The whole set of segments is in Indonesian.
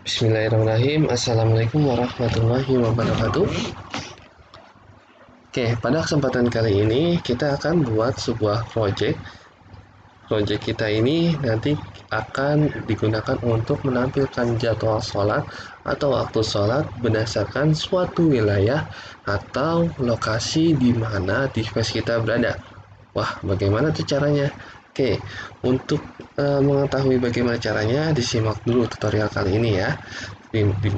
Bismillahirrahmanirrahim. Assalamualaikum warahmatullahi wabarakatuh. Oke, pada kesempatan kali ini kita akan buat sebuah project. Project kita ini nanti akan digunakan untuk menampilkan jadwal sholat atau waktu sholat berdasarkan suatu wilayah atau lokasi di mana device kita berada. Wah, bagaimana tuh caranya? Oke, untuk mengetahui bagaimana caranya, disimak dulu tutorial kali ini ya.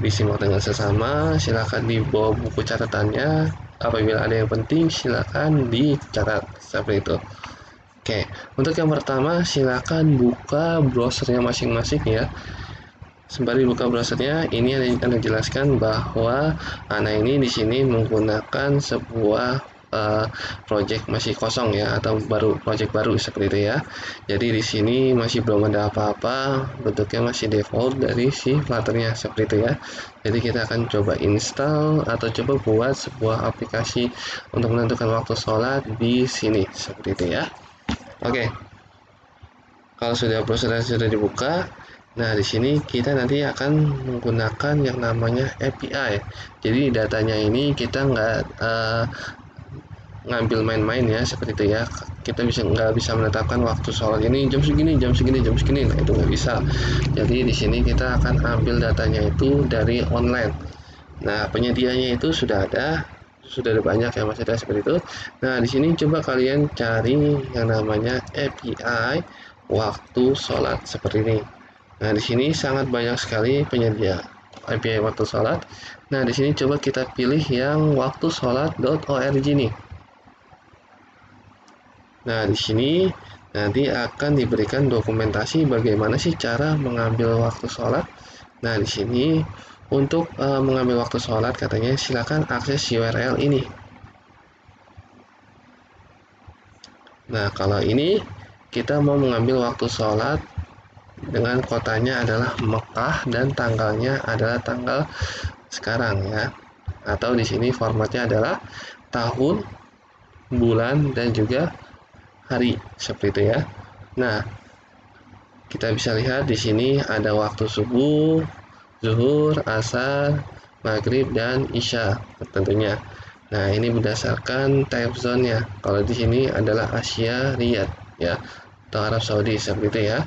Disimak dengan sesama, silakan dibawa buku catatannya. Apabila ada yang penting, silakan dicatat seperti itu. Oke, untuk yang pertama, silakan buka browsernya masing-masing ya. Sembari buka browsernya, ini Anda jelaskan bahwa Ana ini di sini menggunakan sebuah project masih kosong ya, atau project baru seperti itu ya. Jadi di sini masih belum ada apa-apa, bentuknya masih default dari si Flutter-nya seperti itu ya. Jadi kita akan coba install atau coba buat sebuah aplikasi untuk menentukan waktu sholat di sini seperti itu ya. Oke. Kalau browser sudah dibuka, nah di sini kita nanti akan menggunakan yang namanya API. Jadi datanya ini kita ngambil main-main ya seperti itu ya. Kita nggak bisa menetapkan waktu sholat ini jam segini, jam segini, jam segini. Nah itu nggak bisa. Jadi di sini kita akan ambil datanya itu dari online. Nah penyedianya itu sudah ada banyak yang masih ada seperti itu. Nah di sini coba kalian cari yang namanya API waktu sholat seperti ini. Nah di sini sangat banyak sekali penyedia API waktu sholat. Nah di sini coba kita pilih yang waktu sholat.org nih. Nah di sini nanti akan diberikan dokumentasi bagaimana sih cara mengambil waktu sholat. Nah di sini untuk mengambil waktu sholat katanya silakan akses URL ini. Nah kalau ini kita mau mengambil waktu sholat dengan kotanya adalah Mekah dan tanggalnya adalah tanggal sekarang ya. Atau di sini formatnya adalah tahun, bulan dan juga hari seperti itu ya. Nah, kita bisa lihat di sini ada waktu subuh, zuhur, asar, maghrib dan isya tentunya. Nah, ini berdasarkan time zone-nya. Kalau di sini adalah Asia Riyadh ya, atau Arab Saudi seperti itu ya.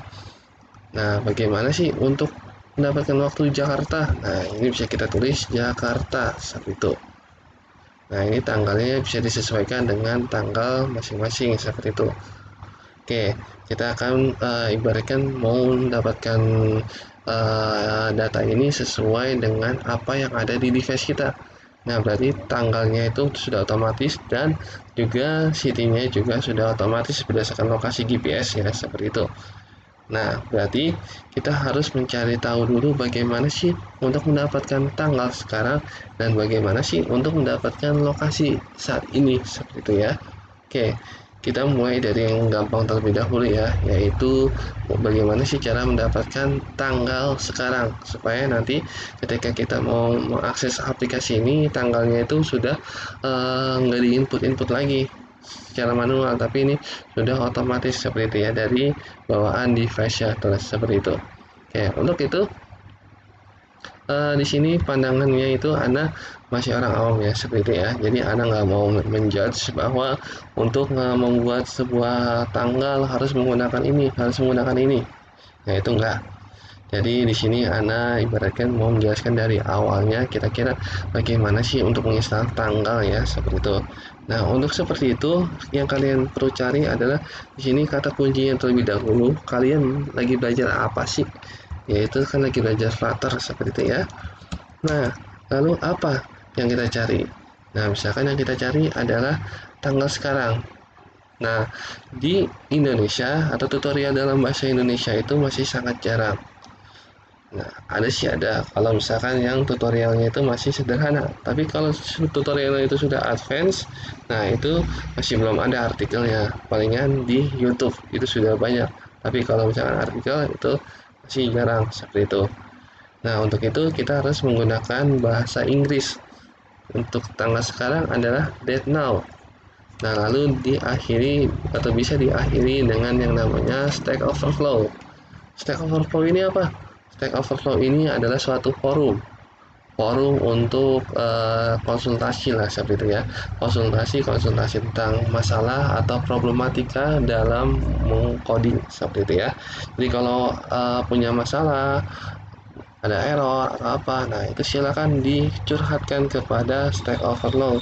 Nah, bagaimana sih untuk mendapatkan waktu Jakarta? Nah, ini bisa kita tulis Jakarta seperti itu. Nah, ini tanggalnya bisa disesuaikan dengan tanggal masing-masing seperti itu. Oke, kita akan ibaratkan mau mendapatkan data ini sesuai dengan apa yang ada di device kita. Nah, berarti tanggalnya itu sudah otomatis dan juga city-nya juga sudah otomatis berdasarkan lokasi GPS ya, seperti itu. Nah, berarti kita harus mencari tahu dulu bagaimana sih untuk mendapatkan tanggal sekarang dan bagaimana sih untuk mendapatkan lokasi saat ini, seperti itu ya. Oke, kita mulai dari yang gampang terlebih dahulu ya, yaitu bagaimana sih cara mendapatkan tanggal sekarang supaya nanti ketika kita mau mengakses aplikasi ini tanggalnya itu sudah nggak diinput lagi secara manual, tapi ini sudah otomatis seperti itu ya dari bawaan device ya, terus seperti itu. Oke, untuk itu di sini pandangannya itu Ana masih orang awam ya seperti itu ya. Jadi Ana nggak mau menjudge bahwa untuk membuat sebuah tanggal harus menggunakan ini, harus menggunakan ini. Nah itu enggak. Jadi di sini Ana ibaratkan mau menjelaskan dari awalnya kira-kira bagaimana sih untuk menginstal tanggal ya seperti itu. Nah untuk seperti itu yang kalian perlu cari adalah di sini kata kuncinya terlebih dahulu. Kalian lagi belajar apa sih? Yaitu kan lagi belajar Flutter seperti itu ya. Nah lalu apa yang kita cari? Nah misalkan yang kita cari adalah tanggal sekarang. Nah di Indonesia atau tutorial dalam bahasa Indonesia itu masih sangat jarang. Nah, ada kalau misalkan yang tutorialnya itu masih sederhana. Tapi kalau tutorialnya itu sudah advance, nah itu masih belum ada artikelnya. Palingan di YouTube itu sudah banyak. Tapi kalau misalkan artikel itu masih jarang seperti itu. Nah, untuk itu kita harus menggunakan bahasa Inggris. Untuk tanggal sekarang adalah date now. Nah, lalu diakhiri atau bisa diakhiri dengan yang namanya Stack Overflow. Stack Overflow ini apa? Stack Overflow ini adalah suatu forum untuk konsultasi lah seperti itu ya, konsultasi tentang masalah atau problematika dalam mengcoding seperti itu ya. Jadi kalau punya masalah, ada error atau apa, nah itu silakan dicurhatkan kepada Stack Overflow.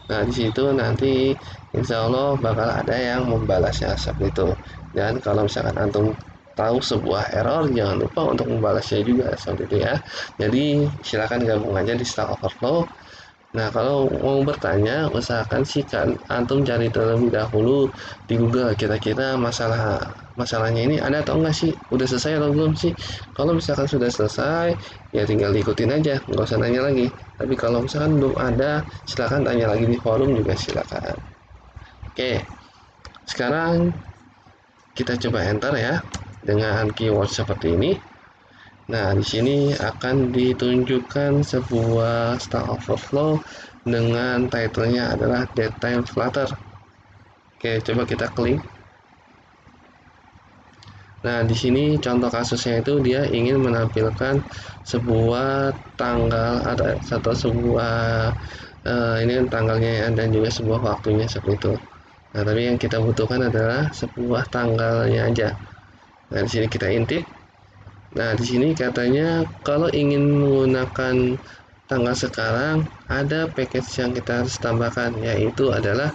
Nah di situ nanti insya Allah bakal ada yang membalasnya seperti itu. Dan kalau misalkan antum tahu sebuah error, jangan lupa untuk membalasnya juga seperti itu ya. Jadi silakan gabung aja di Stack Overflow. Nah, kalau mau bertanya, usahakan sih kan antum cari terlebih dahulu di Google kira-kira masalahnya ini ada atau enggak sih, udah selesai atau belum sih. Kalau misalkan sudah selesai, ya tinggal diikutin aja, nggak usah nanya lagi. Tapi kalau misalkan belum ada, silakan tanya lagi di forum juga silakan. Oke, sekarang kita coba enter ya dengan keyword seperti ini. Nah, di sini akan ditunjukkan sebuah Stack Overflow dengan title-nya adalah Datetime Flutter. Oke, coba kita klik. Nah, di sini contoh kasusnya itu dia ingin menampilkan sebuah tanggal atau sebuah ini kan tanggalnya ya, dan juga sebuah waktunya seperti itu. Nah, tapi yang kita butuhkan adalah sebuah tanggalnya aja. Nah, di sini kita intip. Nah, di sini katanya kalau ingin menggunakan tanggal sekarang, ada package yang kita harus tambahkan, yaitu adalah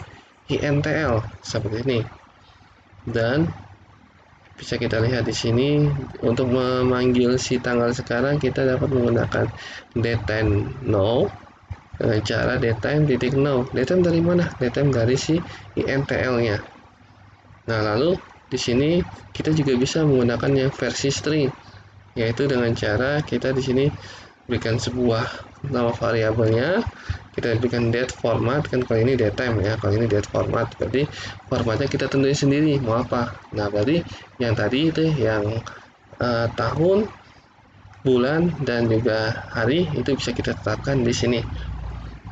INTL seperti ini. Dan bisa kita lihat di sini untuk memanggil si tanggal sekarang kita dapat menggunakan datetime now dengan cara datetime titik now. Datetime dari mana? Datetime dari si INTL-nya. Nah, lalu di sini kita juga bisa menggunakan yang versi string, yaitu dengan cara kita di sini berikan sebuah nama variabelnya, kita berikan date format, kan kalau ini datetime ya, kalau ini date format, berarti formatnya kita tentuin sendiri mau apa. Nah, berarti yang tadi itu yang tahun, bulan, dan juga hari itu bisa kita tetapkan di sini.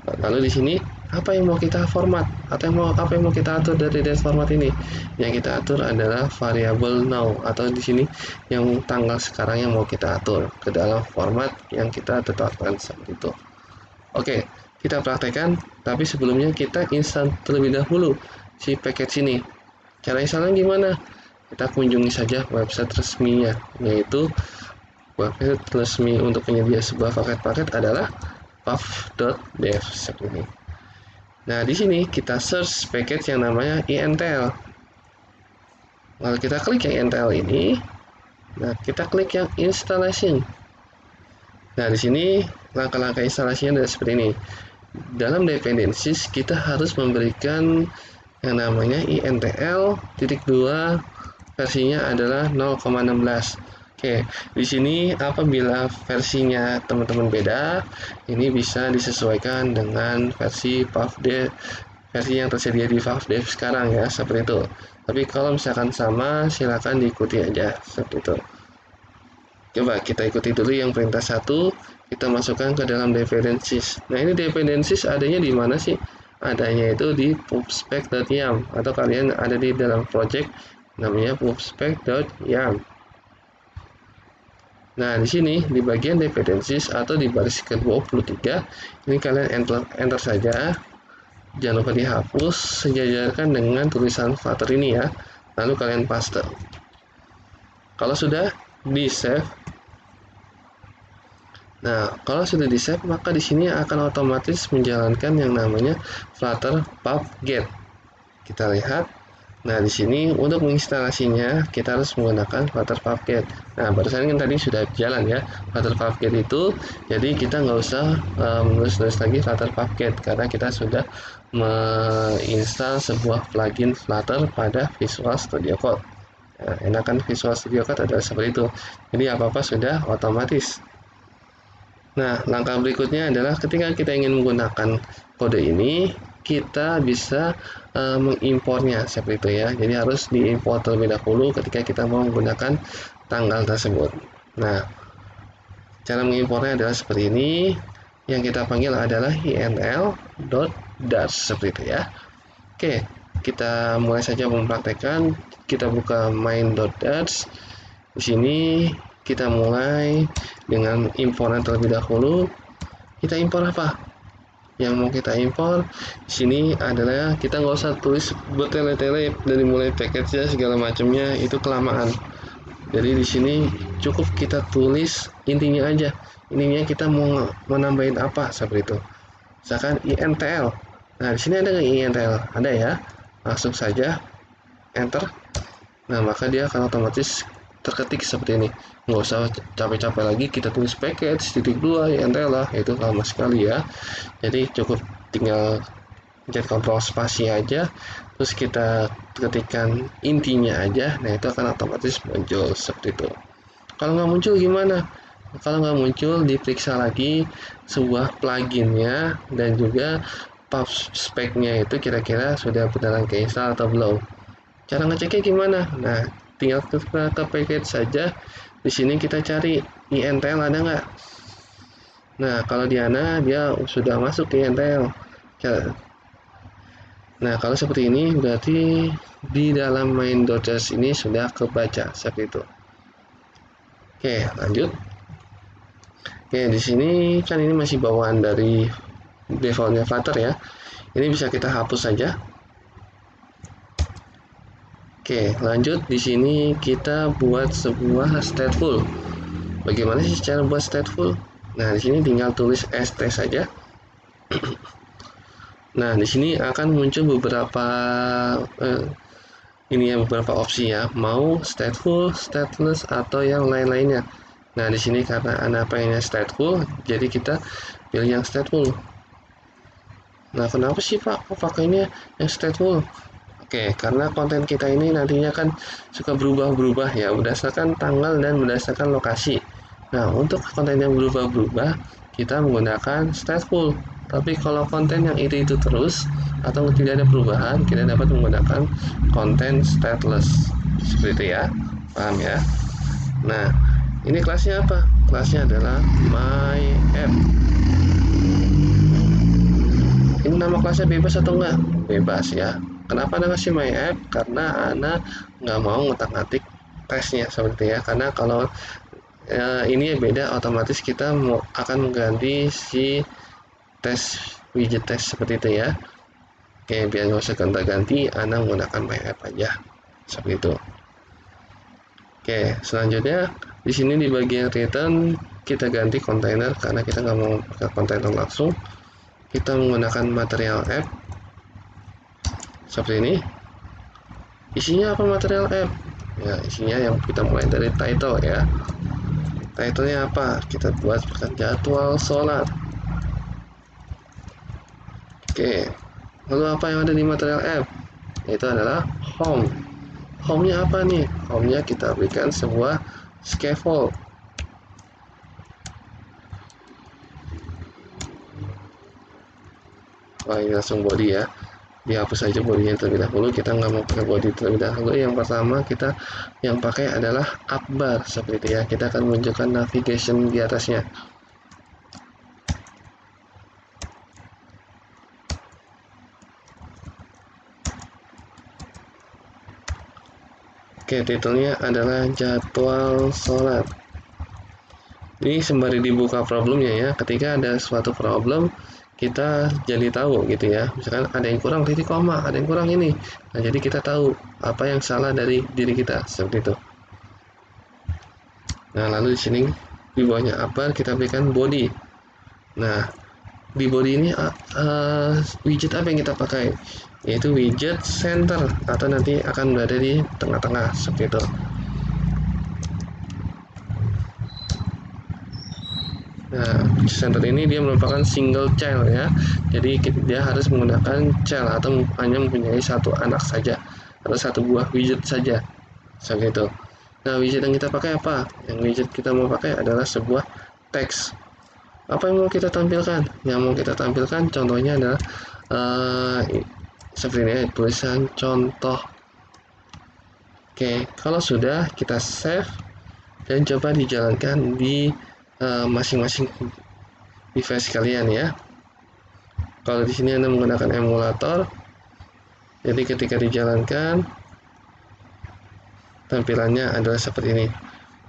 Lalu di sini apa yang mau kita format atau apa yang mau kita atur dari date format ini? Yang kita atur adalah variabel now, atau di sini yang tanggal sekarang yang mau kita atur ke dalam format yang kita tetapkan seperti itu. Oke, kita praktekkan, tapi sebelumnya kita install terlebih dahulu si package ini. Cara installnya gimana? Kita kunjungi saja website resminya, yaitu website resmi untuk penyedia sebuah paket-paket adalah puff.dev seperti ini. Nah, di sini kita search package yang namanya INTL. Lalu kita klik yang INTL ini. Nah, kita klik yang installation. Nah, di sini langkah-langkah instalasinya adalah seperti ini. Dalam dependencies kita harus memberikan yang namanya INTL.2, versinya adalah 0,16. Oke, di sini apabila versinya teman-teman beda, ini bisa disesuaikan dengan versi PUFDev, versi yang tersedia di PUFDev sekarang ya, seperti itu. Tapi kalau misalkan sama, silakan diikuti aja seperti itu. Coba kita ikuti dulu yang perintah 1, kita masukkan ke dalam dependencies. Nah, ini dependencies adanya di mana sih? Adanya itu di pubspec.yam, atau kalian ada di dalam project namanya pubspec.yam. Nah, di sini di bagian dependencies atau di baris ke-23, ini kalian enter saja. Jangan lupa dihapus, sejajarkan dengan tulisan Flutter ini ya. Lalu kalian paste. Kalau sudah di save. Nah, kalau sudah di save, maka di sini akan otomatis menjalankan yang namanya Flutter pub get. Kita lihat. Nah, di sini untuk menginstalasinya kita harus menggunakan Flutter PubGet. Nah, barusan kan tadi sudah jalan ya Flutter PubGet itu, jadi kita nggak usah menulis-nulis lagi Flutter PubGet karena kita sudah menginstal sebuah plugin Flutter pada Visual Studio Code. Nah, enakan Visual Studio Code adalah seperti itu. Jadi apa-apa sudah otomatis. Nah, langkah berikutnya adalah ketika kita ingin menggunakan kode ini, kita bisa mengimpornya seperti itu ya. Jadi harus diimport terlebih dahulu ketika kita mau menggunakan tanggal tersebut. Nah, cara mengimpornya adalah seperti ini. Yang kita panggil adalah intl.dars seperti itu ya. Oke, kita mulai saja mempraktekkan. Kita buka main.dars. Di sini kita mulai dengan impor terlebih dahulu. Kita impor apa? Yang mau kita impor di sini adalah, kita nggak usah tulis bertele-tele dari mulai package-nya segala macamnya, itu kelamaan. Jadi di sini cukup kita tulis intinya aja. Intinya kita mau nambahin apa seperti itu. Misalkan INTL. Nah, di sini ada nggak INTL? Ada ya. Langsung saja enter. Nah, maka dia akan otomatis terketik seperti ini. Nggak usah capek-capek lagi kita tulis package titik 2 INTL lah, itu lama sekali ya. Jadi cukup tinggal pencet kontrol spasi aja, terus kita ketikkan intinya aja. Nah, itu akan otomatis muncul seperti itu. Kalau nggak muncul gimana? Kalau nggak muncul, diperiksa lagi sebuah pluginnya dan juga pub spec-nya itu kira-kira sudah beneran keinstall atau belum. Cara ngeceknya gimana? Nah, tinggal ke package saja. Di sini kita cari INTL ada nggak. Nah, kalau Diana dia sudah masuk ke INTL. Nah, kalau seperti ini berarti di dalam main.js ini sudah kebaca seperti itu. Oke, lanjut. Oke, di sini kan ini masih bawaan dari defaultnya Flutter ya. Ini bisa kita hapus saja. Oke, lanjut. Di sini kita buat sebuah stateful. Bagaimana sih cara buat stateful? Nah, di sini tinggal tulis st saja. Nah, di sini akan muncul beberapa ini ya, beberapa opsi ya. Mau stateful, stateless, atau yang lain-lainnya. Nah, di sini karena Anda pengennya stateful, jadi kita pilih yang stateful. Nah, kenapa sih Pak kok pakainya yang stateful? Oke, karena konten kita ini nantinya kan suka berubah-berubah ya, berdasarkan tanggal dan berdasarkan lokasi. Nah, untuk konten yang berubah-berubah, kita menggunakan stateful. Tapi kalau konten yang itu terus atau tidak ada perubahan, kita dapat menggunakan konten stateless. Seperti itu ya, paham ya? Nah, ini kelasnya apa? Kelasnya adalah my app. Ini nama kelasnya bebas atau enggak? Bebas ya. Kenapa Anda kasih my app? Karena Anda nggak mau ngotak-ngatik tesnya seperti ya. Karena kalau ini beda, otomatis kita akan mengganti si tes widget tes seperti itu ya. Oke, biar nggak usah ganti-ganti, Anda menggunakan my app aja seperti itu. Oke, selanjutnya di sini di bagian return kita ganti kontainer karena kita nggak mau pakai kontainer langsung. Kita menggunakan material app seperti ini. Isinya apa material app? Ya, isinya yang kita mulai dari title ya. Titlenya apa? Kita buat jadwal sholat. Oke. Lalu apa yang ada di material app? Itu adalah home. Home-nya apa nih? Home-nya kita berikan sebuah scaffold. Wah, ini langsung body ya. Dihapus saja bodinya terlebih dahulu, kita nggak mau pakai body terlebih dahulu. Yang pertama kita yang pakai adalah up bar seperti itu ya. Kita akan menunjukkan navigation di atasnya. Oke, titelnya adalah jadwal sholat. Ini sembari dibuka problemnya ya. Ketika ada suatu problem, kita jadi tahu gitu ya. Misalkan ada yang kurang titik koma, ada yang kurang ini. Nah, jadi kita tahu apa yang salah dari diri kita seperti itu. Nah, lalu di sini di bawahnya apa kita berikan body. Nah, di body ini widget apa yang kita pakai? Yaitu widget center atau nanti akan berada di tengah-tengah seperti itu. Nah, center ini dia merupakan single child ya. Jadi dia harus menggunakan child atau hanya mempunyai satu anak saja atau satu buah widget saja. Seperti itu. Nah, widget yang kita pakai apa? Yang widget kita mau pakai adalah sebuah teks. Apa yang mau kita tampilkan? Yang mau kita tampilkan contohnya adalah seperti ini, tulisan contoh. Oke, kalau sudah kita save dan coba dijalankan di masing-masing device kalian ya. Kalau di sini Anda menggunakan emulator, jadi ketika dijalankan tampilannya adalah seperti ini.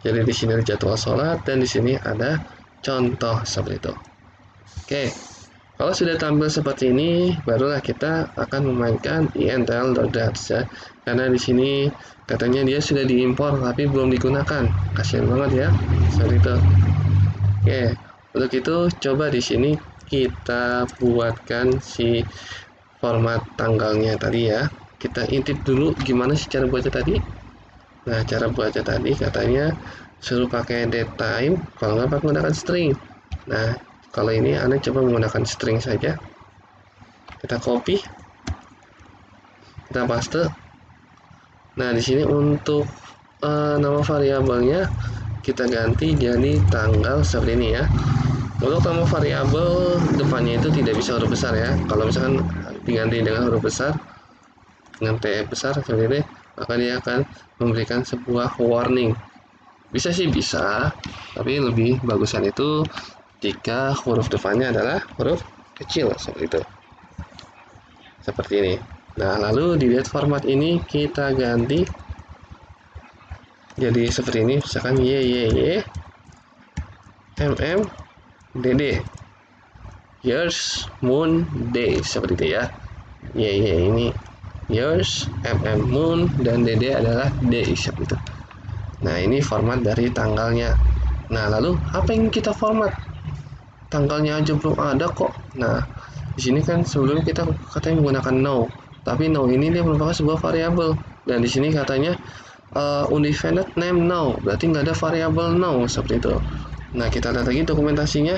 Jadi di sini ada jadwal sholat dan di sini ada contoh seperti itu. Oke, kalau sudah tampil seperti ini, barulah kita akan memainkan intl.dats ya. Karena di sini katanya dia sudah diimpor tapi belum digunakan. Kasihan banget ya, seperti itu. Oke, untuk itu coba di sini kita buatkan si format tanggalnya tadi ya. Kita intip dulu gimana sih cara buatnya tadi. Nah, cara buatnya tadi katanya suruh pakai datetime, kalau nggak pakai menggunakan string. Nah, kalau ini Anda coba menggunakan string saja. Kita copy, kita paste. Nah, di sini untuk nama variabelnya kita ganti jadi tanggal seperti ini ya. Untuk nama variabel depannya itu tidak bisa huruf besar ya. Kalau misalkan diganti dengan huruf besar, dengan TF besar seperti ini, maka dia akan memberikan sebuah warning. Bisa sih bisa, tapi lebih bagusan itu jika huruf depannya adalah huruf kecil seperti itu. Seperti ini. Nah, lalu di date format ini kita ganti jadi seperti ini, misalkan YYY MM DD years moon day seperti itu ya. YY ini years, MM moon, dan DD adalah day seperti itu. Nah, ini format dari tanggalnya. Nah, lalu apa yang kita format? Tanggalnya aja belum ada kok. Nah, di sini kan sebelumnya kita katanya menggunakan no, tapi no ini dia merupakan sebuah variabel dan di sini katanya undefined name no, berarti nggak ada variabel no seperti itu. Nah, kita lihat lagi dokumentasinya.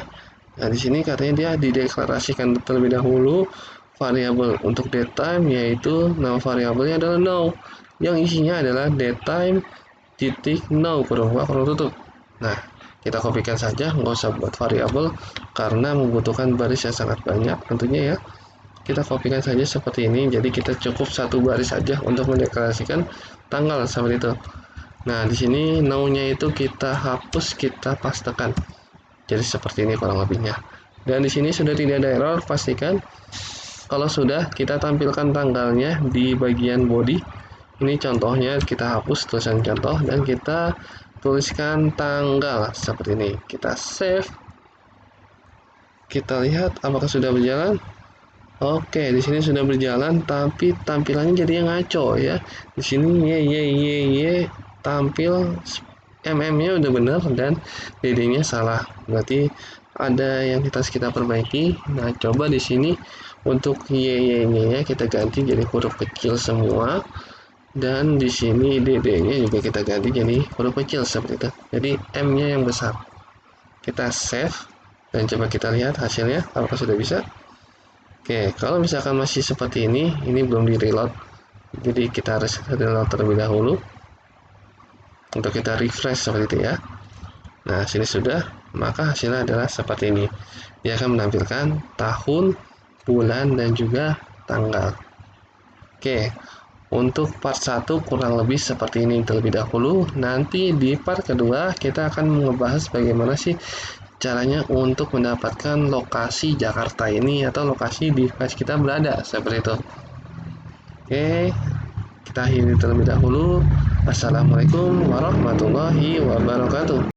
Nah, di sini katanya dia dideklarasikan terlebih dahulu variabel untuk datetime, yaitu nama variabelnya adalah no, yang isinya adalah datetime titik no kurung buka kurung tutup. Nah, kita kopikan saja, nggak usah buat variabel karena membutuhkan baris yang sangat banyak tentunya ya. Kita kopikan saja seperti ini, jadi kita cukup satu baris saja untuk mendeklarasikan tanggal seperti itu. Nah, di sini no-nya itu kita hapus, kita pastekan. Jadi seperti ini kurang lebihnya. Dan di sini sudah tidak ada error, pastikan kalau sudah kita tampilkan tanggalnya di bagian body. Ini contohnya, kita hapus tulisan contoh dan kita tuliskan tanggal seperti ini. Kita save. Kita lihat apakah sudah berjalan. Oke, di sini sudah berjalan, tapi tampilannya jadi yang ngaco ya. Di sini y tampil mm-nya udah benar dan dd-nya salah. Berarti ada yang kita perbaiki. Nah, coba di sini untuk y-nya kita ganti jadi huruf kecil semua. Dan di sini dd-nya juga kita ganti jadi huruf kecil seperti itu. Jadi m-nya yang besar. Kita save dan coba kita lihat hasilnya apakah sudah bisa. Oke, kalau misalkan masih seperti ini belum di reload. Jadi kita harus reload terlebih dahulu. Untuk kita refresh seperti itu ya. Nah, sini sudah, maka hasilnya adalah seperti ini. Dia akan menampilkan tahun, bulan, dan juga tanggal. Oke. Untuk part 1 kurang lebih seperti ini terlebih dahulu. Nanti di part kedua kita akan membahas bagaimana sih caranya untuk mendapatkan lokasi Jakarta ini atau lokasi device kita berada seperti itu. Oke, kita akhiri terlebih dahulu. Assalamualaikum warahmatullahi wabarakatuh.